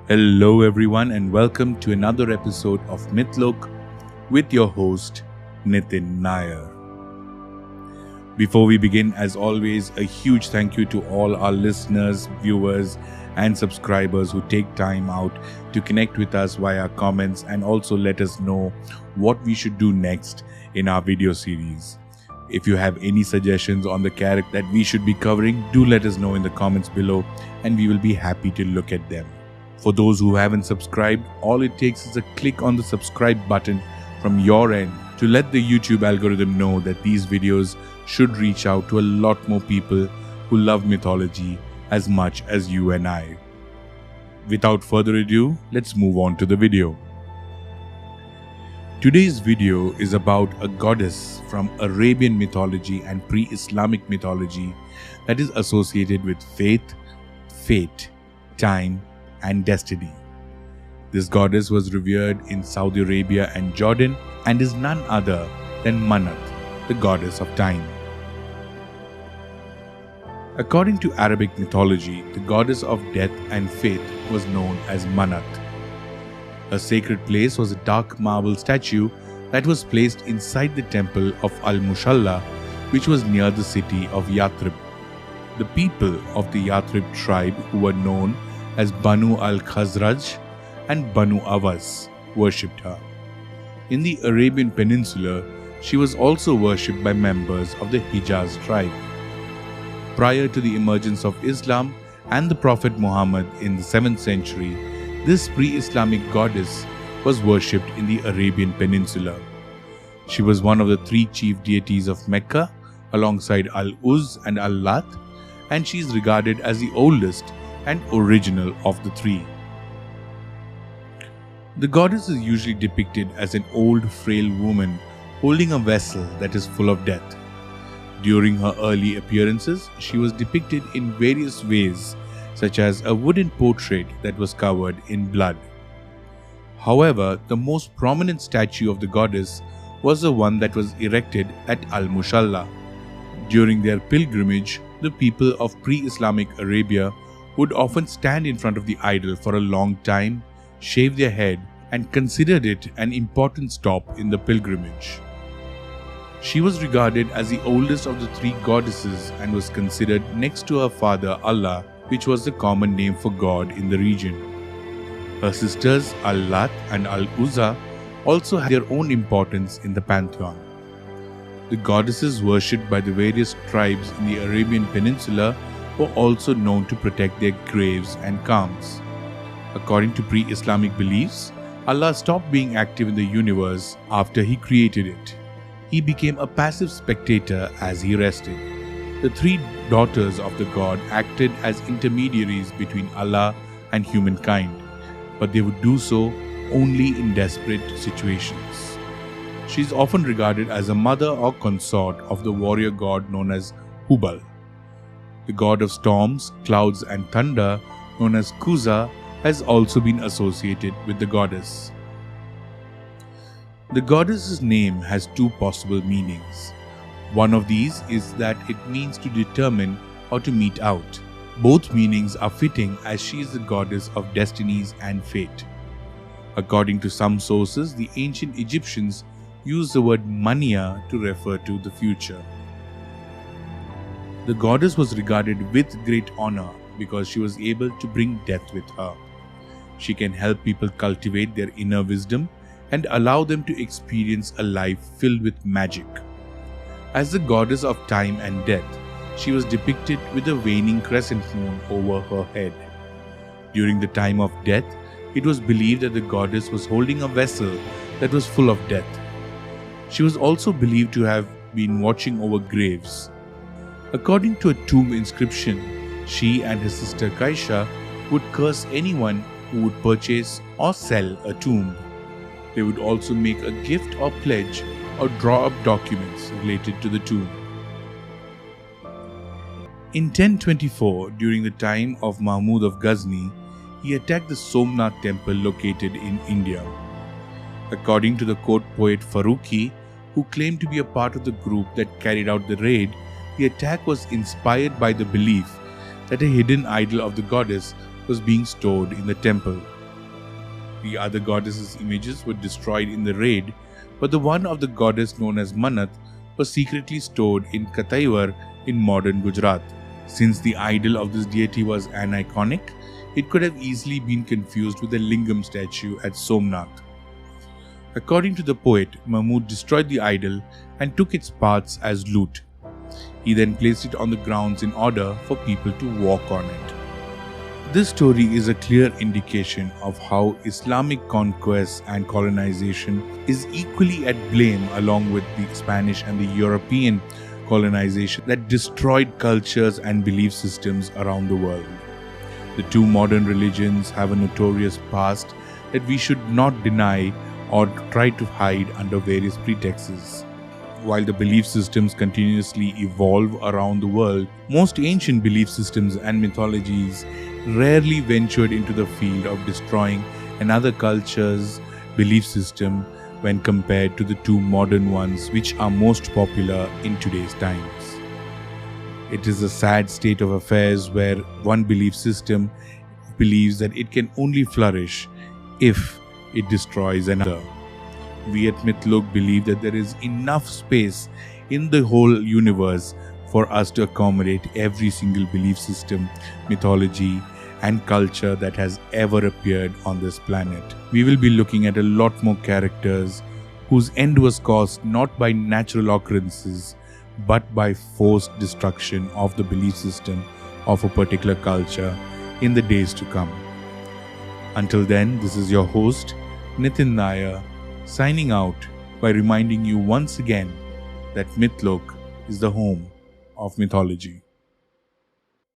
Hello everyone and welcome to another episode of Mythlook with your host Nitin Nair. Before we begin, as always, a huge thank you to all our listeners, viewers and subscribers who take time out to connect with us via comments and also let us know what we should do next in our video series. If you have any suggestions on the character that we should be covering, do let us know in the comments below and we will be happy to look at them. For those who haven't subscribed, all it takes is a click on the subscribe button from your end to let the YouTube algorithm know that these videos should reach out to a lot more people who love mythology as much as you and I. Without further ado, let's move on to the video. Today's video is about a goddess from Arabian mythology and pre-Islamic mythology that is associated with faith, fate, time, and destiny. This goddess was revered in Saudi Arabia and Jordan and is none other than Manat, the goddess of time. According to Arabic mythology, the goddess of death and faith was known as Manat. Her sacred place was a dark marble statue that was placed inside the temple of Al-Musalla, which was near the city of Yathrib. The people of the Yathrib tribe, who were known as Banu al-Khazraj and Banu Awas, worshipped her. In the Arabian Peninsula, she was also worshipped by members of the Hijaz tribe. Prior to the emergence of Islam and the Prophet Muhammad in the 7th century, this pre-Islamic goddess was worshipped in the Arabian Peninsula. She was one of the three chief deities of Mecca alongside Al-UZZAH and Al-Lat, and she is regarded as the oldest and original of the three. The goddess is usually depicted as an old, frail woman holding a vessel that is full of death. During her early appearances, she was depicted in various ways, such as a wooden portrait that was covered in blood. However, the most prominent statue of the goddess was the one that was erected at Al-Musalla. During their pilgrimage, the people of pre-Islamic Arabia would often stand in front of the idol for a long time, shave their head, and considered it an important stop in the pilgrimage. She was regarded as the oldest of the three goddesses and was considered next to her father Allah, which was the common name for God in the region. Her sisters Al-Lat and Al-UZZAH also had their own importance in the pantheon. The goddesses worshipped by the various tribes in the Arabian Peninsula were also known to protect their graves and calms. According to pre-Islamic beliefs, Allah stopped being active in the universe after He created it. He became a passive spectator as He rested. The three daughters of the god acted as intermediaries between Allah and humankind, but they would do so only in desperate situations. She is often regarded as a mother or consort of the warrior god known as Hubal. The god of storms, clouds and thunder, known as Kuza, has also been associated with the goddess. The goddess's name has two possible meanings. One of these is that it means to determine or to mete out. Both meanings are fitting as she is the goddess of destinies and fate. According to some sources, the ancient Egyptians used the word mania to refer to the future. The goddess was regarded with great honor because she was able to bring death with her. She can help people cultivate their inner wisdom and allow them to experience a life filled with magic. As the goddess of time and death, she was depicted with a waning crescent moon over her head. During the time of death, it was believed that the goddess was holding a vessel that was full of death. She was also believed to have been watching over graves. According to a tomb inscription, she and her sister Kaisha would curse anyone who would purchase or sell a tomb. They would also make a gift or pledge or draw up documents related to the tomb. In 1024, during the time of Mahmud of Ghazni, he attacked the Somnath temple located in India. According to the court poet Farooqi, who claimed to be a part of the group that carried out the raid, the attack was inspired by the belief that a hidden idol of the goddess was being stored in the temple. The other goddesses' images were destroyed in the raid, but the one of the goddess known as Manat was secretly stored in Kataiwar in modern Gujarat. Since the idol of this deity was aniconic, it could have easily been confused with the Lingam statue at Somnath. According to the poet, Mahmud destroyed the idol and took its parts as loot. He then placed it on the grounds in order for people to walk on it. This story is a clear indication of how Islamic conquest and colonization is equally at blame along with the Spanish and the European colonization that destroyed cultures and belief systems around the world. The two modern religions have a notorious past that we should not deny or try to hide under various pretexts. While the belief systems continuously evolve around the world, most ancient belief systems and mythologies rarely ventured into the field of destroying another culture's belief system when compared to the two modern ones which are most popular in today's times. It is a sad state of affairs where one belief system believes that it can only flourish if it destroys another. We at Mythlook believe that there is enough space in the whole universe for us to accommodate every single belief system, mythology, and culture that has ever appeared on this planet. We will be looking at a lot more characters whose end was caused not by natural occurrences but by forced destruction of the belief system of a particular culture in the days to come. Until then, this is your host, Nitin Nair, signing out by reminding you once again that Mythlook is the home of mythology.